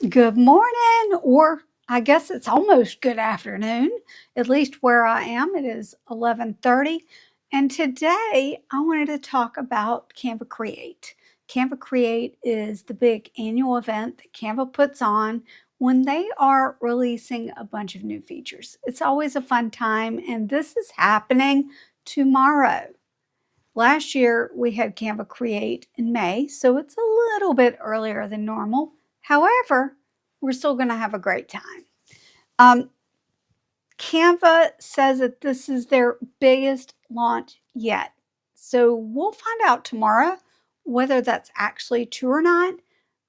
Good morning, or I guess it's almost good afternoon, at least where I am. It is 11:30, and today I wanted to talk about Canva Create. Canva Create is the big annual event that Canva puts on when they are releasing a bunch of new features. It's always a fun time, and this is happening tomorrow. Last year, we had Canva Create in May, so it's a little bit earlier than normal. However, we're still going to have a great time. Um, Canva says that this is their biggest launch yet. So we'll find out tomorrow whether that's actually true or not.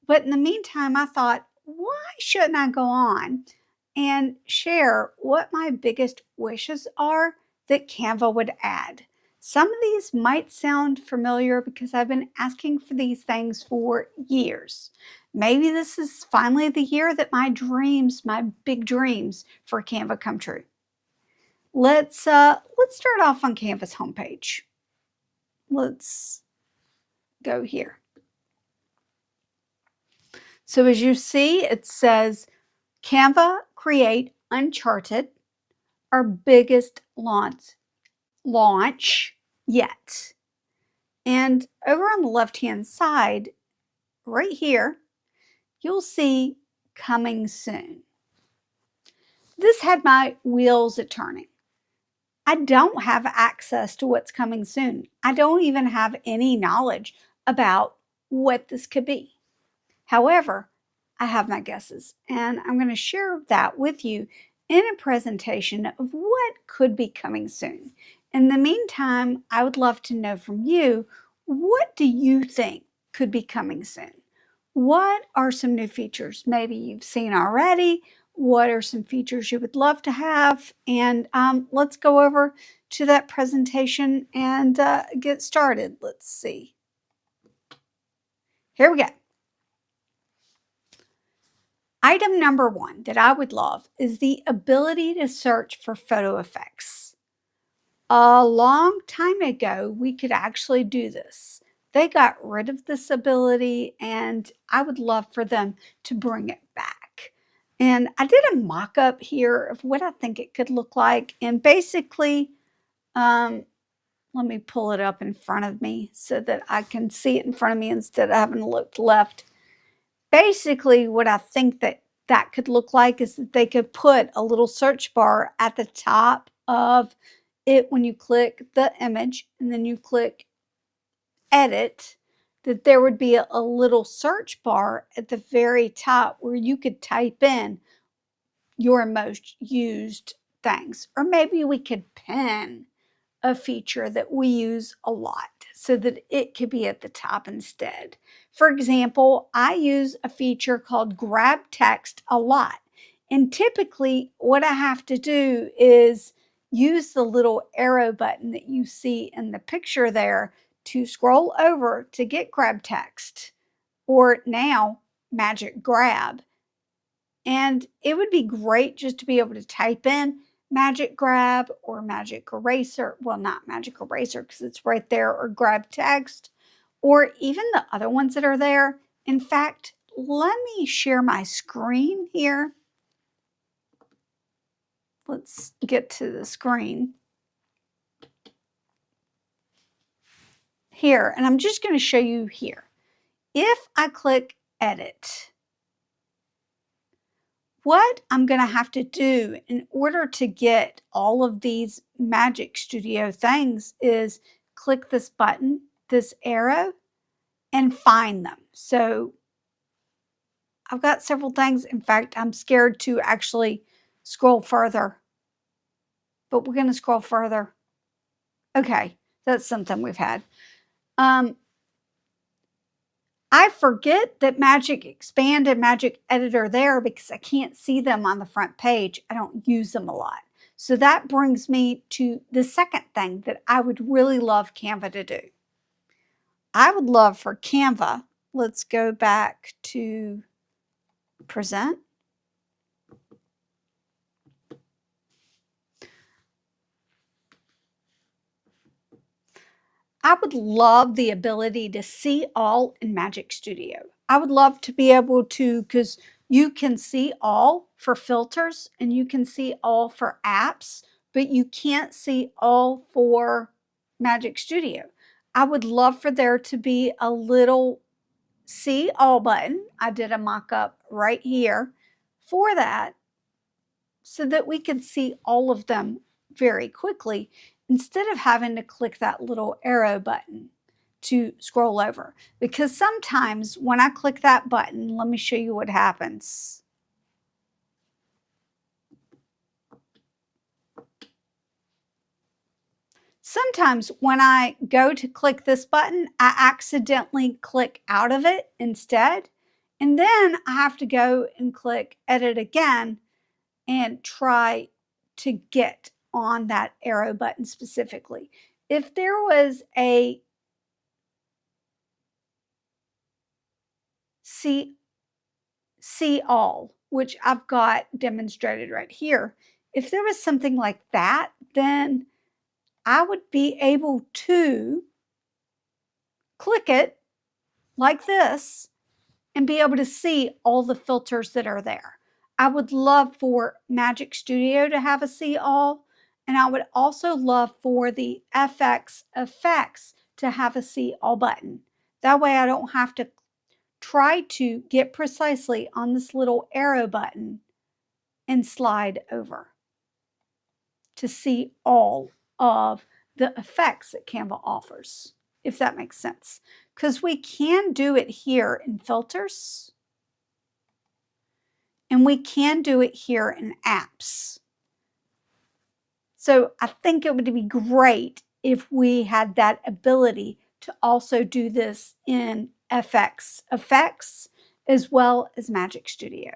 But in the meantime, I thought, why shouldn't I go on and share what my biggest wishes are that Canva would add? Some of these might sound familiar because I've been asking for these things for years. Maybe this is finally the year that my big dreams for Canva come true. Let's start off on Canva's homepage. Let's go here. So as you see, it says Canva Create Uncharted, our biggest launch yet. And over on the left-hand side, right here, you'll see coming soon. This had my wheels a turning. I don't have access to what's coming soon. I don't even have any knowledge about what this could be. However, I have my guesses, and I'm going to share that with you in a presentation of what could be coming soon. In the meantime, I would love to know from you, what do you think could be coming soon? What are some new features maybe you've seen already? What are some features you would love to have? And let's go over to that presentation and get started. Let's see. Here we go. Item number one that I would love is the ability to search for photo effects. A long time ago, we could actually do this. They got rid of this ability, and I would love for them to bring it back. And I did a mock-up here of what I think it could look like. And basically, let me pull it up in front of me so that I can see it in front of me instead of having to look left. Basically, what I think that could look like is that they could put a little search bar at the top of it when you click the image and then you click edit, that there would be a little search bar at the very top where you could type in your most used things. Or maybe we could pin a feature that we use a lot so that it could be at the top instead. For example, I use a feature called grab text a lot. And typically what I have to do is use the little arrow button that you see in the picture there to scroll over to get grab text, or now magic grab. And it would be great just to be able to type in magic grab or magic eraser. Well, not magic eraser because it's right there, or grab text, or even the other ones that are there. In fact, let me share my screen here. Let's get to the screen here, and I'm just going to show you here. If I click edit, what I'm going to have to do in order to get all of these Magic Studio things is click this button, this arrow, and find them. So I've got several things. In fact, I'm scared to actually scroll further, but we're going to scroll further. Okay, that's something we've had. I forget that Magic Expand and Magic Editor are there because I can't see them on the front page. I don't use them a lot. So that brings me to the second thing that I would really love Canva to do. I would love for Canva, let's go back to present. I would love the ability to see all in Magic Studio. I would love to be able to, because You can see all for filters and you can see all for apps, but you can't see all for Magic Studio. I would love for there to be a little see all button. I did a mock-up right here for that so that we can see all of them very quickly instead of having to click that little arrow button to scroll over. Because sometimes when I click that button, let me show you what happens. Sometimes when I go to click this button, I accidentally click out of it instead. And then I have to go and click edit again and try to get on that arrow button specifically. If there was a see all, which I've got demonstrated right here, if there was something like that, then I would be able to click it like this and be able to see all the filters that are there. I would love for Magic Studio to have a see all, and I would also love for the FX effects to have a see all button. That way I don't have to try to get precisely on this little arrow button and slide over to see all of the effects that Canva offers, if that makes sense. Because we can do it here in filters, and we can do it here in apps. So I think it would be great if we had that ability to also do this in FX effects as well as Magic Studio.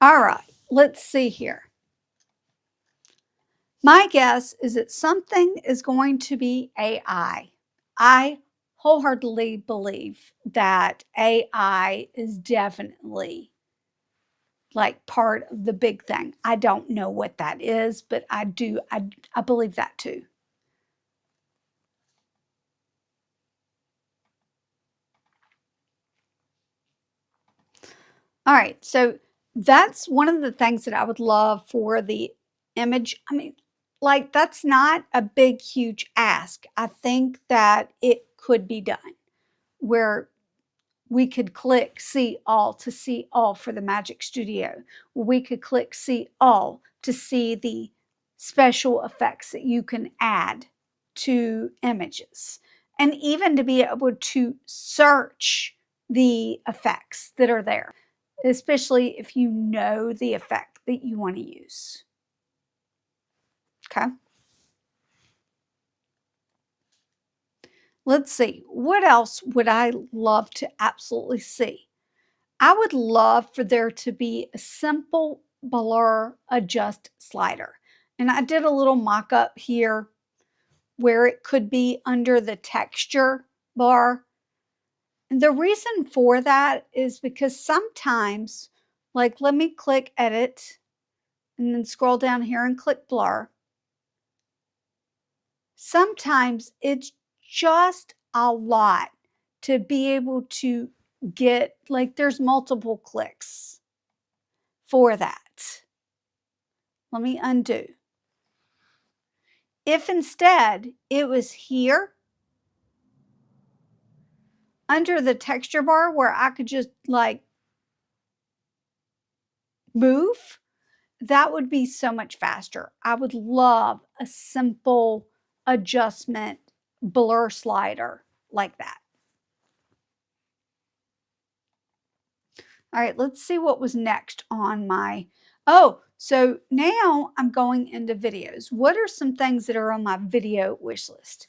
All right, let's see here. My guess is that something is going to be AI. I wholeheartedly believe that AI is definitely like part of the big thing. I don't know what that is, but I believe that too. All right, so that's one of the things that I would love for the image. I mean, like that's not a big, huge ask. I think that it could be done where we could click see all to see all for the Magic Studio. We could click see all to see the special effects that you can add to images, and even to be able to search the effects that are there, especially if you know the effect that you want to use. Okay. Let's see. What else would I love to absolutely see? I would love for there to be a simple blur adjust slider. And I did a little mock-up here where it could be under the texture bar. And the reason for that is because sometimes, like let me click edit and then scroll down here and click blur. Sometimes it's just a lot to be able to get, like there's multiple clicks for that. Let me undo. If instead it was here under the texture bar where I could just like move, that would be so much faster. I would love a simple adjustment blur slider like that. All right, let's see what was next on my, oh, so now I'm going into videos. What are some things that are on my video wish list?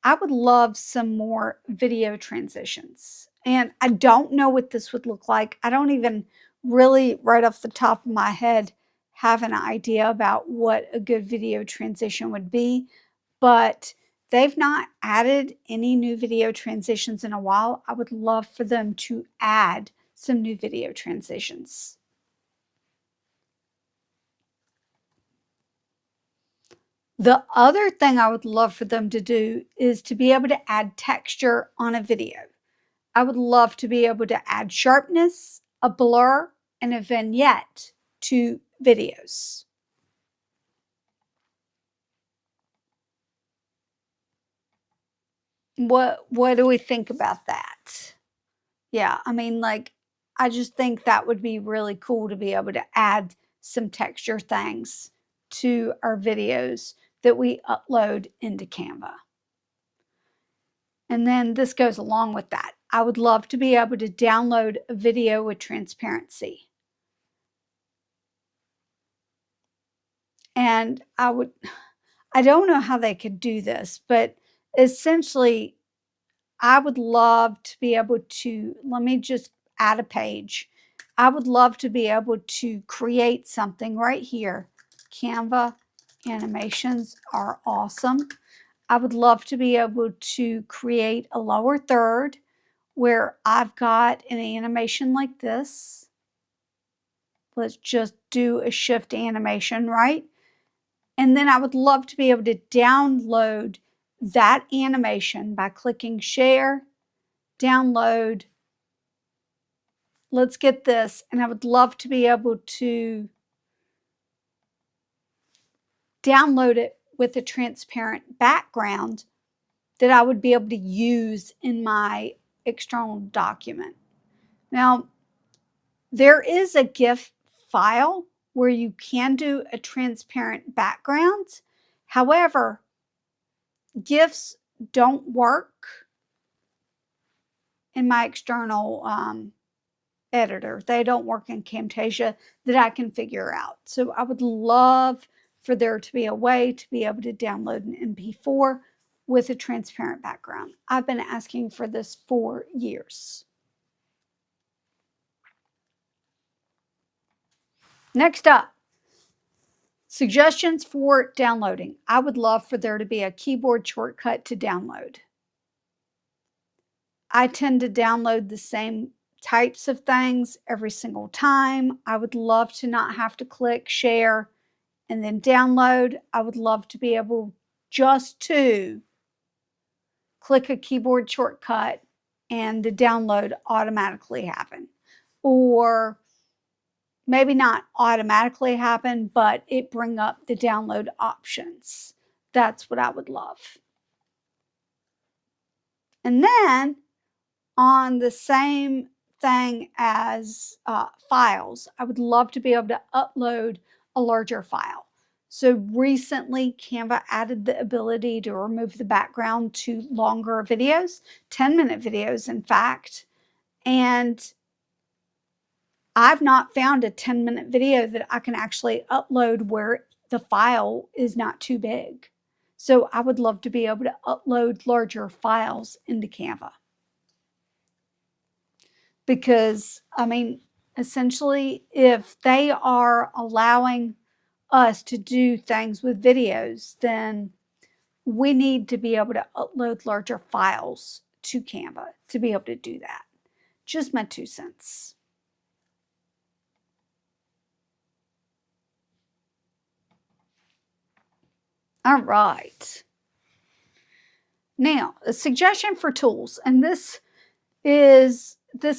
I would love some more video transitions. And I don't know what this would look like. I don't even really, right off the top of my head, have an idea about what a good video transition would be. But they've not added any new video transitions in a while. I would love for them to add some new video transitions. The other thing I would love for them to do is to be able to add texture on a video. I would love to be able to add sharpness, a blur, and a vignette to videos. What do we think about that? Yeah, I mean, like, I just think that would be really cool to be able to add some texture things to our videos that we upload into Canva. And then this goes along with that. I would love to be able to download a video with transparency. And I don't know how they could do this, but essentially, I would love to be able to, let me just add a page. I would love to be able to create something right here. Canva animations are awesome. I would love to be able to create a lower third where I've got an animation like this. Let's just do a shift animation, right? And then I would love to be able to download that animation by clicking share, download. Let's get this. And I would love to be able to download it with a transparent background that I would be able to use in my external document. Now, there is a GIF file where you can do a transparent background. However, GIFs don't work in my external editor. They don't work in Camtasia that I can figure out. So I would love for there to be a way to be able to download an MP4 with a transparent background. I've been asking for this for years. Next up, suggestions for downloading. I would love for there to be a keyboard shortcut to download. I tend to download the same types of things every single time. I would love to not have to click share and then download. I would love to be able just to click a keyboard shortcut and the download automatically happen. Or maybe not automatically happen, but it bring up the download options. That's what I would love. And then on the same thing as files, I would love to be able to upload a larger file. So recently, Canva added the ability to remove the background to longer videos, 10-minute videos, in fact. And I've not found a 10-minute video that I can actually upload where the file is not too big. So I would love to be able to upload larger files into Canva. Because, I mean, essentially, if they are allowing us to do things with videos, then we need to be able to upload larger files to Canva to be able to do that. Just my 2 cents. All right. Now, a suggestion for tools, and this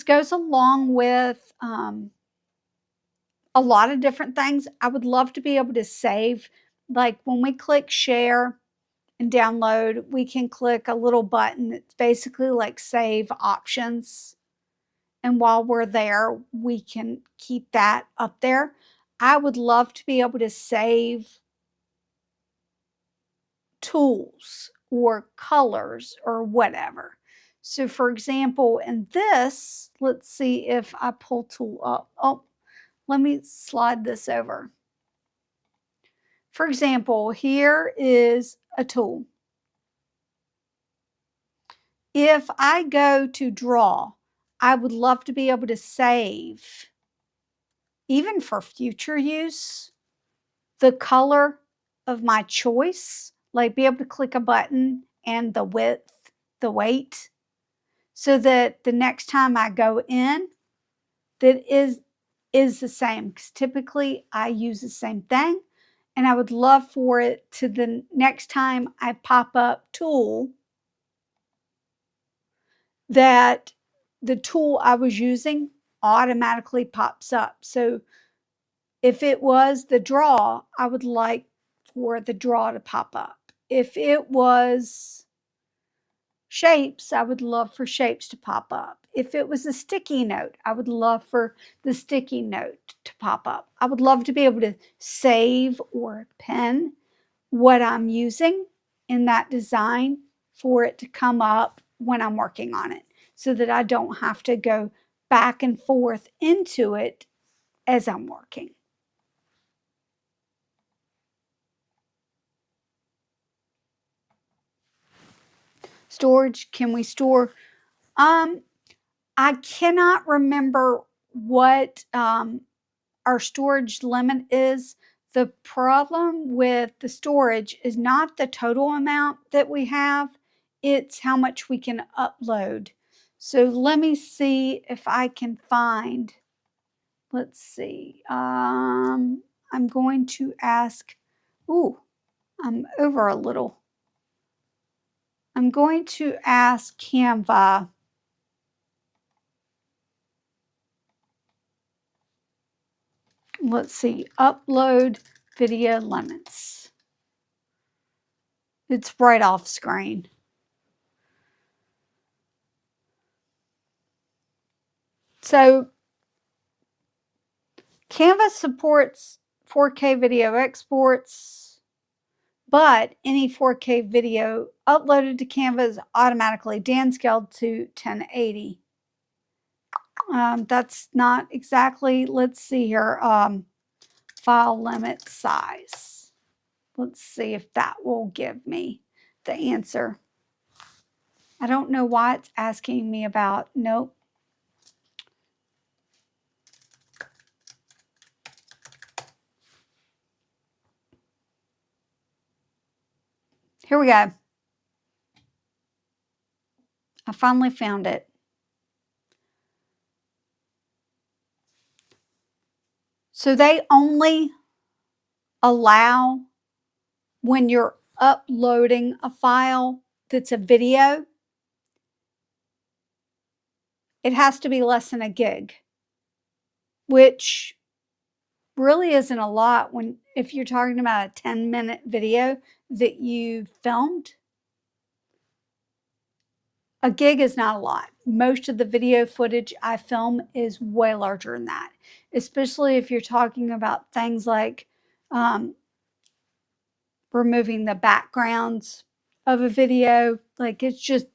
goes along with a lot of different things. I would love to be able to save, like when we click share and download, we can click a little button that's basically like save options. And while we're there, we can keep that up there. I would love to be able to save tools or colors or whatever. So for example, in this, let's see if I pull tool up. Oh, let me slide this over. For example, here is a tool. If I go to draw, I would love to be able to save, even for future use, the color of my choice, like be able to click a button and the width, the weight, so that the next time I go in, that is the same. Because typically I use the same thing. And I would love for it to the next time I pop up tool, that the tool I was using automatically pops up. So if it was the draw, I would like for the draw to pop up. If it was shapes, I would love for shapes to pop up. If it was a sticky note, I would love for the sticky note to pop up. I would love to be able to save or pin what I'm using in that design for it to come up when I'm working on it, so that I don't have to go back and forth into it as I'm working. Storage, can we store? I cannot remember what our storage limit is. The problem with the storage is not the total amount that we have, it's how much we can upload. So let me see if I can find, let's see. I'm going to ask, ooh, I'm over a little. I'm going to ask Canva. Let's see, upload video limits. It's right off screen. So Canva supports 4K video exports, but any 4K video uploaded to Canva is automatically downscaled to 1080. That's not exactly, let's see here, file limit size. Let's see if that will give me the answer. I don't know why it's asking me about, nope. Here we go. I finally found it. So they only allow when you're uploading a file that's a video, it has to be less than a gig, which really isn't a lot when if you're talking about a 10-minute video that you filmed. A gig is not a lot. Most of the video footage I film is way larger than that, especially if you're talking about things like removing the backgrounds of a video. Like, it's just,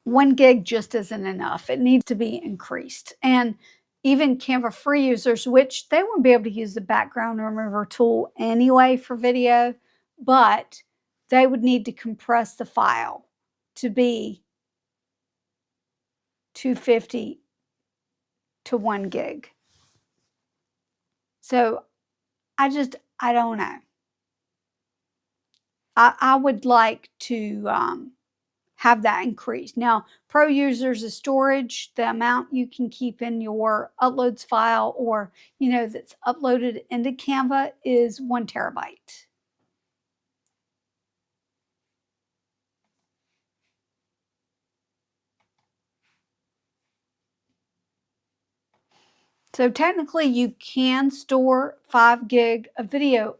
1 gig just isn't enough. It needs to be increased. And even Canva free users, which they won't be able to use the background remover tool anyway for video, but they would need to compress the file to be 250 to 1 gig. So I don't know. I would like to have that increased. Now, pro users of storage, the amount you can keep in your uploads file or, that's uploaded into Canva is 1 terabyte. So technically you can store 5 gig of video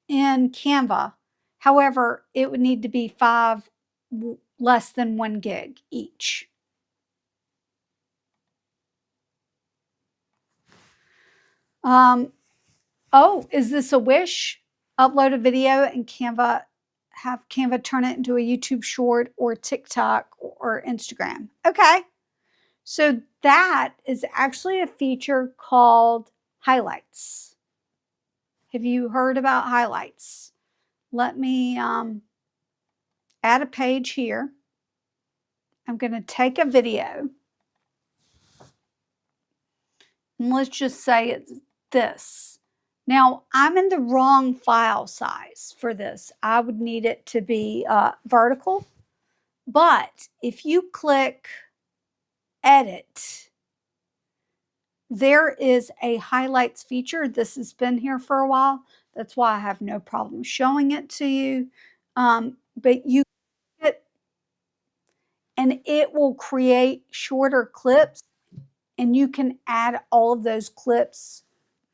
in Canva. However, it would need to be 5 less than 1 gig each. Oh, is this a wish? Upload a video and have Canva turn it into a YouTube short or TikTok or Instagram. Okay. So that is actually a feature called highlights. Have you heard about highlights? Let me add a page here. I'm going to take a video. And let's just say it's this. Now, I'm in the wrong file size for this. I would need it to be vertical. But if you click Edit, there is a highlights feature. This has been here for a while. That's why I have no problem showing it to you. But you get, and it will create shorter clips, and you can add all of those clips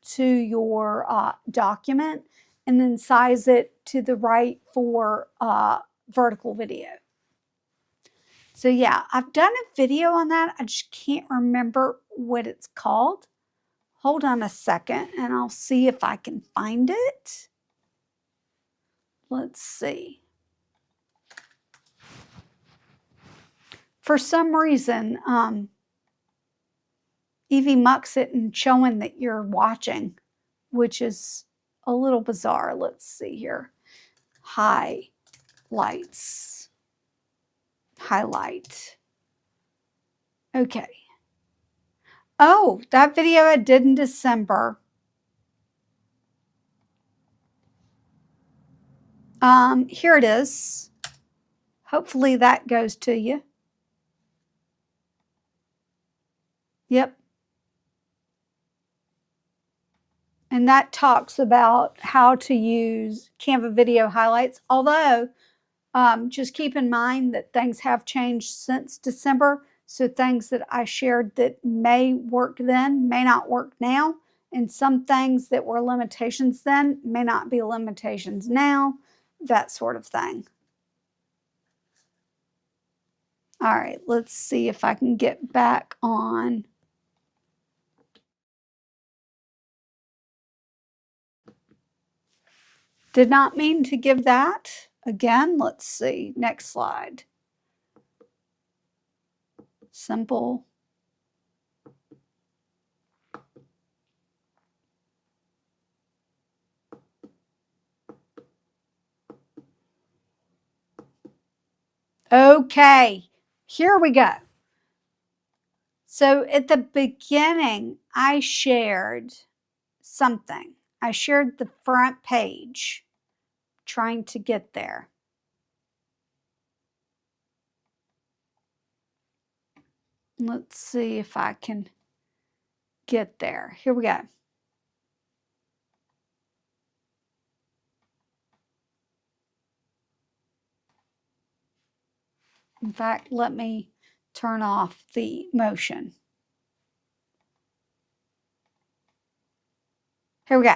to your document and then size it to the right for vertical video. So yeah, I've done a video on that. I just can't remember what it's called. Hold on a second and I'll see if I can find it. Let's see. For some reason, Evie mucks it and showing that you're watching, which is a little bizarre. Let's see here. Highlights. Highlight. Okay. Oh, that video I did in December. Here it is. Hopefully that goes to you. Yep. And that talks about how to use Canva video highlights. Although, just keep in mind that things have changed since December. So things that I shared that may work then may not work now. And some things that were limitations then may not be limitations now. That sort of thing. All right, let's see if I can get back on. Did not mean to give that. Again, let's see. Next slide. Simple. Okay, here we go. So at the beginning, I shared something. I shared the front page, trying to get there. Let's see if I can get there. Here we go. In fact, let me turn off the motion. Here we go.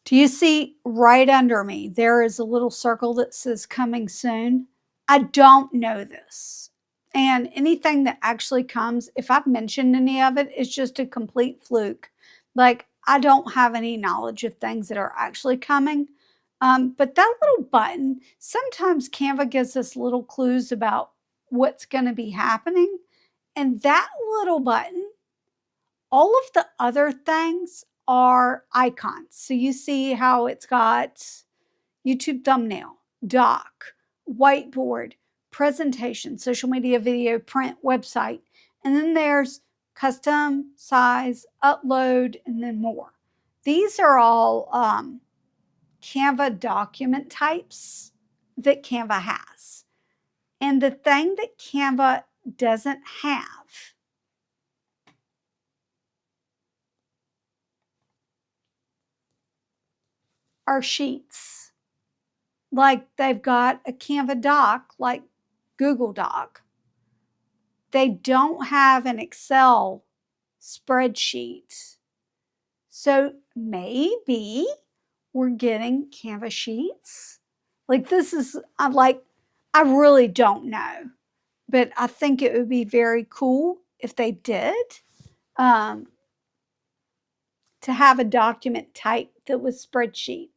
Do you see right under me, there is a little circle that says coming soon? I don't know this. And anything that actually comes, if I've mentioned any of it, it's just a complete fluke. Like, I don't have any knowledge of things that are actually coming. But that little button, sometimes Canva gives us little clues about what's going to be happening. And that little button, all of the other things are icons. So you see how it's got YouTube thumbnail, doc, whiteboard, presentation, social media, video, print, website. And then there's custom, size, upload, and then more. These are all Canva document types that Canva has. And the thing that Canva doesn't have are sheets. Like they've got a Canva doc, like Google Doc. They don't have an Excel spreadsheet. So maybe we're getting Canva sheets. Like this is, I really don't know. But I think it would be very cool if they did. To have a document type that was spreadsheet,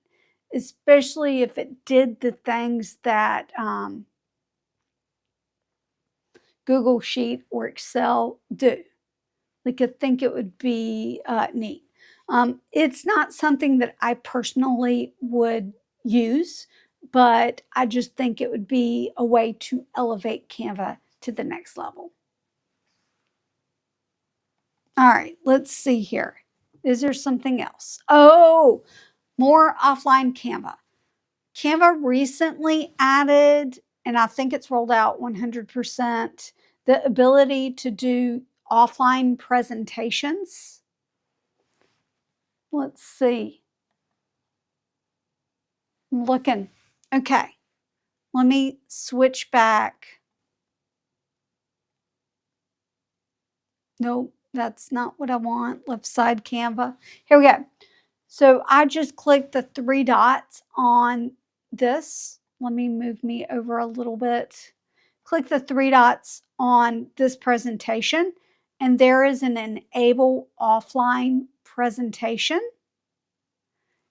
especially if it did the things that Google Sheet or Excel do. Like I think it would be neat. It's not something that I personally would use, but I just think it would be a way to elevate Canva to the next level. All right, let's see here. Is there something else? Oh, more offline Canva. Canva recently added, and I think it's rolled out 100%, the ability to do offline presentations. Let's see. I'm looking. Okay. Let me switch back. Nope, that's not what I want. Left side Canva. Here we go. So I just clicked the three dots on this. Let me move me over a little bit. Click the three dots on this presentation, and there is an enable offline presentation.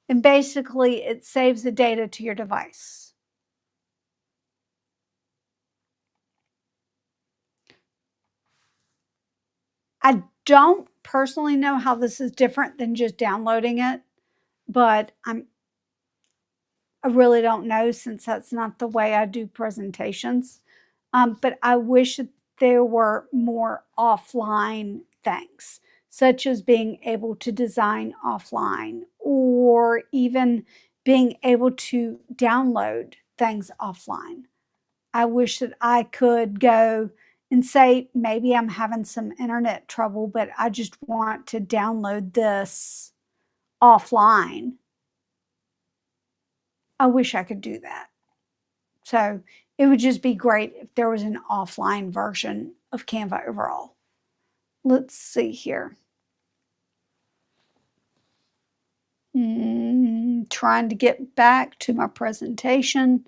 And basically, it saves the data to your device. I don't personally know how this is different than just downloading it, but I really don't know since that's not the way I do presentations. But I wish that there were more offline things, such as being able to design offline or even being able to download things offline. I wish that I could go and say, maybe I'm having some internet trouble, but I just want to download this offline. I wish I could do that. So it would just be great if there was an offline version of Canva overall. Let's see here. Trying to get back to my presentation.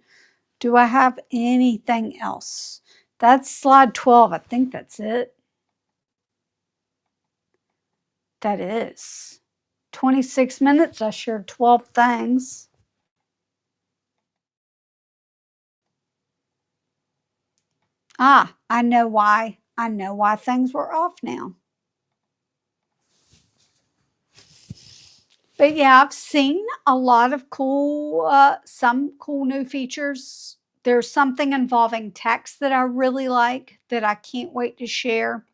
Do I have anything else? That's slide 12. I think that's it. That is 26 minutes. I shared 12 things. Ah, I know why. I know why things were off now. But yeah, I've seen a lot of some cool new features. There's something involving text that I really like that I can't wait to share.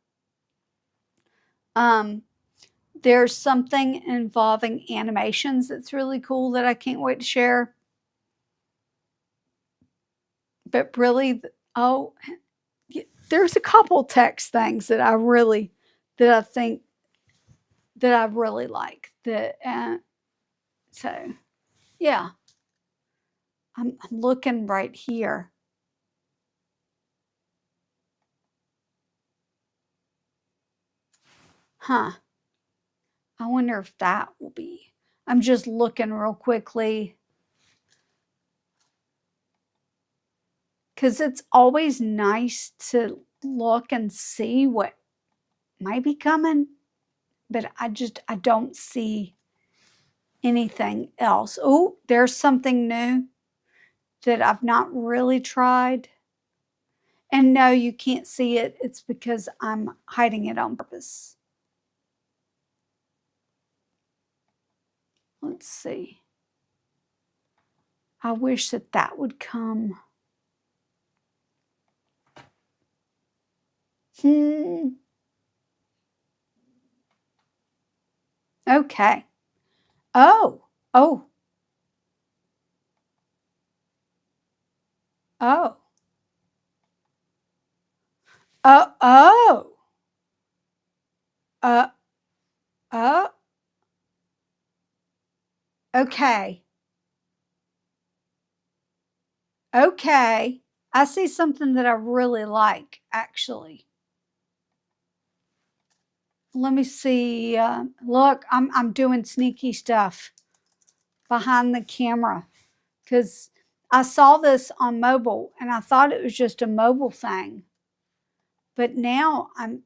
There's something involving animations that's really cool that I can't wait to share. But really, oh, there's a couple text things that I think that I really like. So, yeah, I'm looking right here. Huh. I wonder if that will be. I'm just looking real quickly because it's always nice to look and see what might be coming, but I don't see anything else. Oh, there's something new that I've not really tried. And no, you can't see it. It's because I'm hiding it on purpose. Let's see. I wish that that would come. Okay. Oh, oh, oh, oh, uh, uh, okay. Okay. I see something that I really like, actually. Let me see. Look, I'm doing sneaky stuff behind the camera because I saw this on mobile and I thought it was just a mobile thing. But now I'm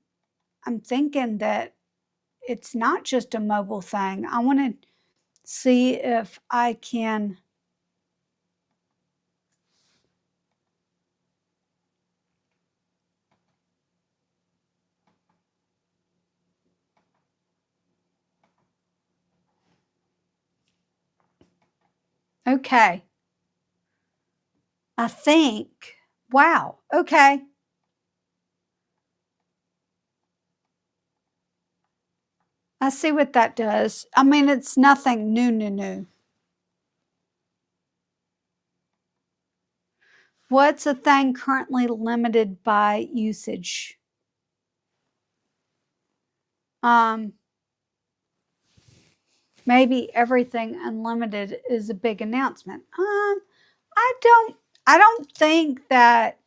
thinking that it's not just a mobile thing. I want to see if I can. Okay. I think. Wow. Okay. I see what that does. I mean, it's nothing new. What's a thing currently limited by usage? Um, maybe everything unlimited is a big announcement. I don't I don't think that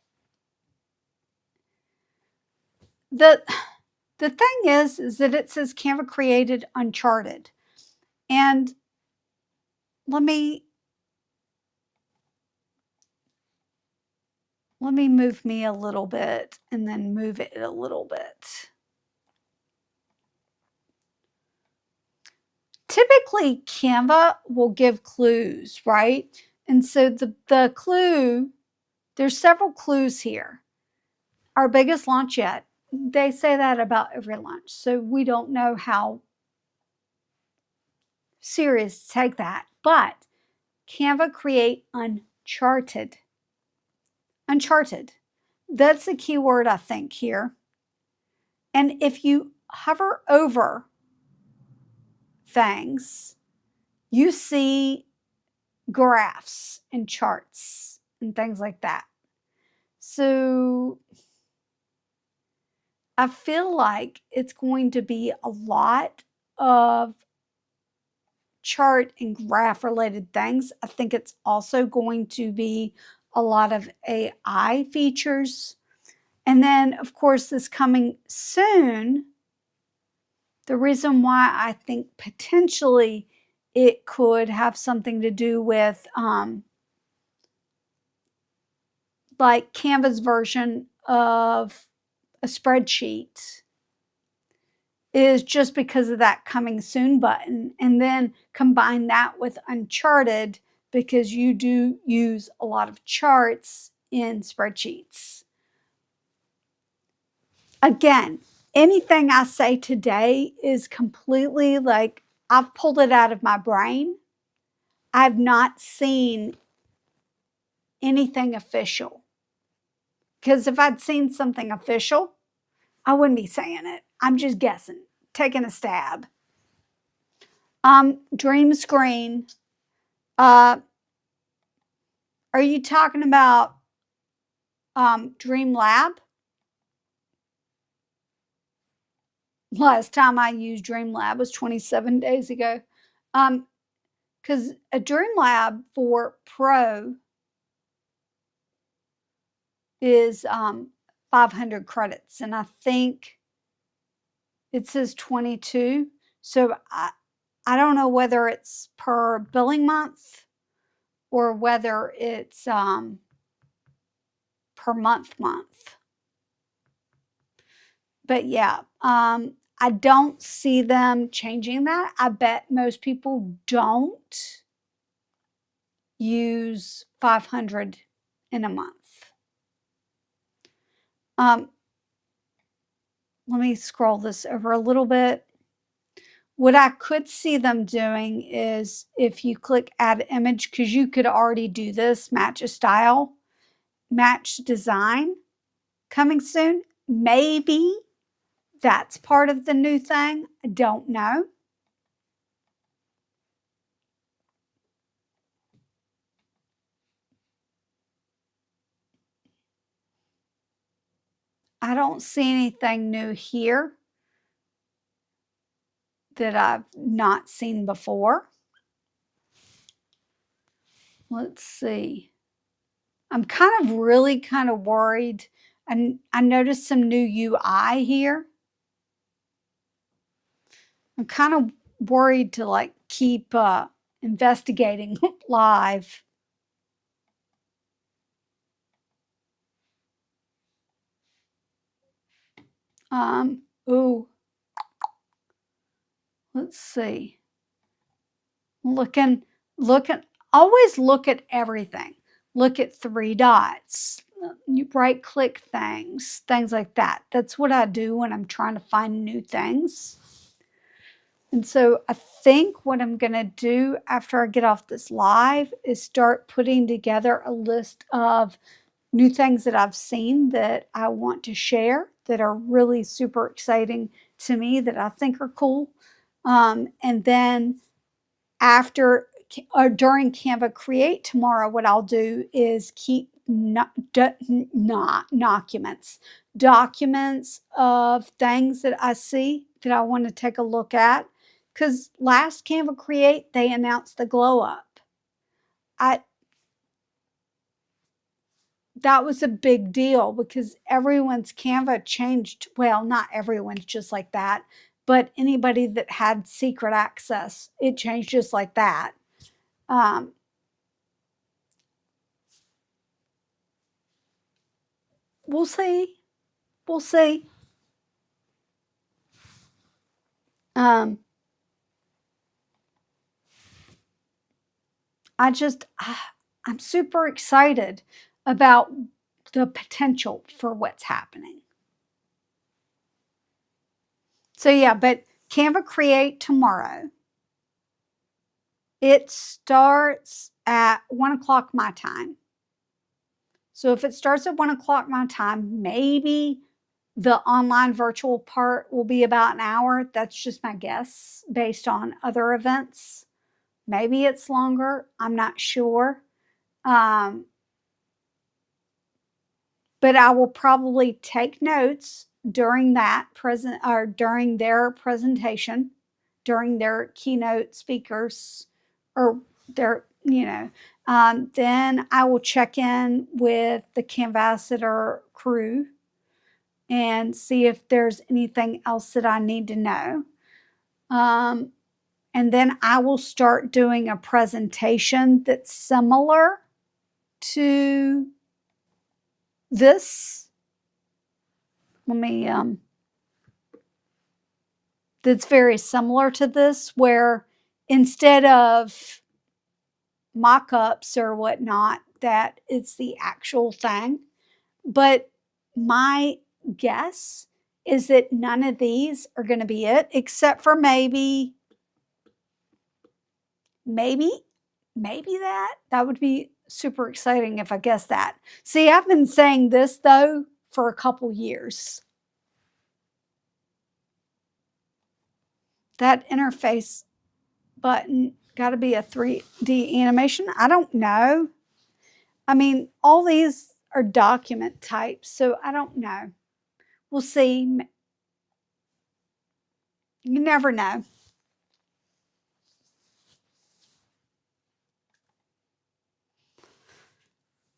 the the thing is that it says Canva created Uncharted. And let me move me a little bit and then move it a little bit. Typically, Canva will give clues, right? And so the clue, there's several clues here. Our biggest launch yet. They say that about every launch. So we don't know how serious to take that. But Canva create Uncharted. Uncharted. That's the key word, I think, here. And if you hover over things, you see graphs and charts and things like that. So I feel like it's going to be a lot of chart and graph related things. I think it's also going to be a lot of AI features. And then, of course, this coming soon, the reason why I think potentially it could have something to do with like Canva's version of a spreadsheet is just because of that coming soon button. And then combine that with Uncharted because you do use a lot of charts in spreadsheets. Again, anything I say today is completely like I've pulled it out of my brain. I've not seen anything official. Because if I'd seen something official, I wouldn't be saying it. I'm just guessing, taking a stab. Dream screen. Are you talking about Dream Lab? Last time I used Dream Lab was 27 days ago. Because a Dream Lab for Pro is 500 credits, and I think it says 22. So I don't know whether it's per billing month or whether it's per month. But yeah, I don't see them changing that. I bet most people don't use 500 in a month. Let me scroll this over a little bit. What I could see them doing is if you click add image, because you could already do this, match a style, match design coming soon. Maybe that's part of the new thing. I don't know. I don't see anything new here that I've not seen before. Let's see. I'm really kind of worried. And I noticed some new UI here. I'm kind of worried to like keep investigating live. Ooh, let's see. Looking, always look at everything. Look at three dots. You right click things like that. That's what I do when I'm trying to find new things. And so I think what I'm going to do after I get off this live is start putting together a list of new things that I've seen that I want to share that are really super exciting to me that I think are cool. And then after or during Canva Create tomorrow, what I'll do is keep documents of things that I see that I want to take a look at, because last Canva Create, they announced the glow up. That was a big deal because everyone's Canva changed. Well, not everyone's just like that, but anybody that had secret access, it changed just like that. We'll see. We'll see. I'm super excited about the potential for what's happening. So yeah, but Canva Create tomorrow. It starts at 1 o'clock my time. So if it starts at 1 o'clock my time, maybe the online virtual part will be about an hour. That's just my guess based on other events. Maybe it's longer. I'm not sure. But I will probably take notes during that during their presentation, during their keynote speakers, or their, then I will check in with the Canvassador crew and see if there's anything else that I need to know. And then I will start doing a presentation that's similar to this. That's very similar to this, where instead of mock-ups or whatnot, that it's the actual thing. But my guess is that none of these are going to be it, except for maybe that would be super exciting if I guessed that. See, I've been saying this though for a couple years. That interface button got to be a 3D animation. I don't know. I mean, all these are document types, so I don't know. We'll see. You never know.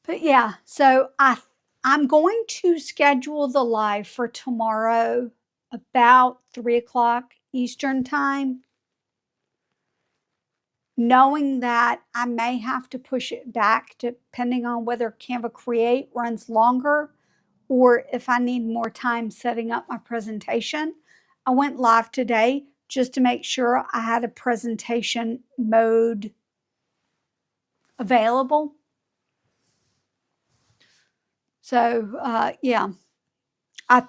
But yeah, so I'm going to schedule the live for tomorrow about 3 o'clock Eastern time, knowing that I may have to push it back depending on whether Canva Create runs longer or if I need more time setting up my presentation. I went live today just to make sure I had a presentation mode available. So yeah, I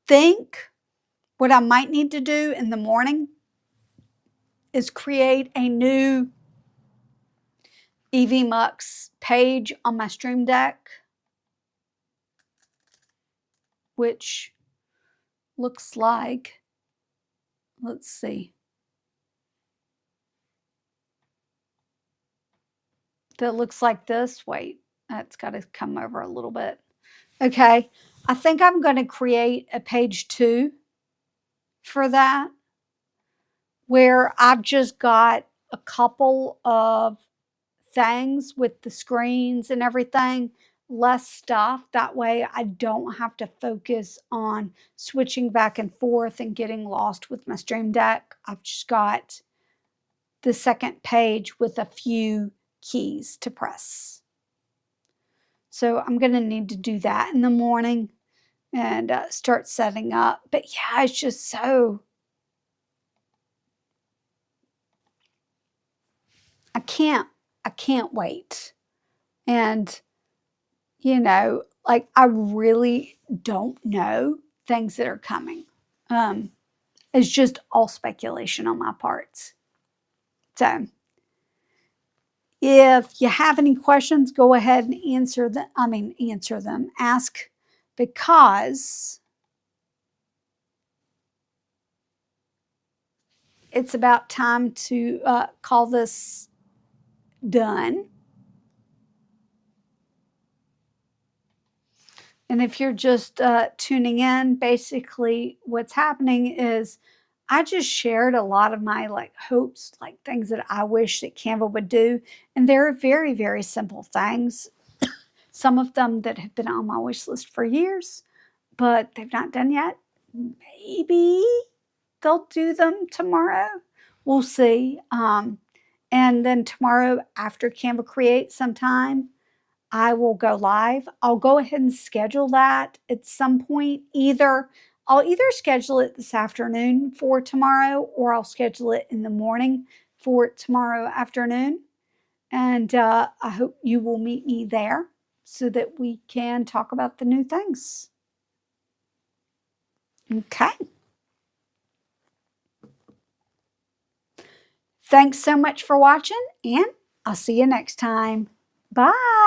think what I might need to do in the morning is create a new EVMux page on my Stream Deck, which looks like, let's see, that looks like this. Wait, that's got to come over a little bit. Okay, I think I'm going to create a page 2 for that, where I've just got a couple of things with the screens and everything, less stuff. That way I don't have to focus on switching back and forth and getting lost with my Stream Deck. I've just got the second page with a few keys to press. So I'm going to need to do that in the morning and start setting up. But yeah, it's just so, I can't wait. And like, I really don't know things that are coming. It's just all speculation on my part. So if you have any questions, go ahead and answer them. Ask, because it's about time to call this done. And if you're just tuning in, basically what's happening is I just shared a lot of my like hopes, like things that I wish that Canva would do. And they're very, very simple things. Some of them that have been on my wish list for years, but they've not done yet. Maybe they'll do them tomorrow. We'll see. And then tomorrow after Canva Create sometime, I will go live. I'll go ahead and schedule that at some point. I'll either schedule it this afternoon for tomorrow, or I'll schedule it in the morning for tomorrow afternoon. And I hope you will meet me there so that we can talk about the new things. Okay. Thanks so much for watching, and I'll see you next time. Bye.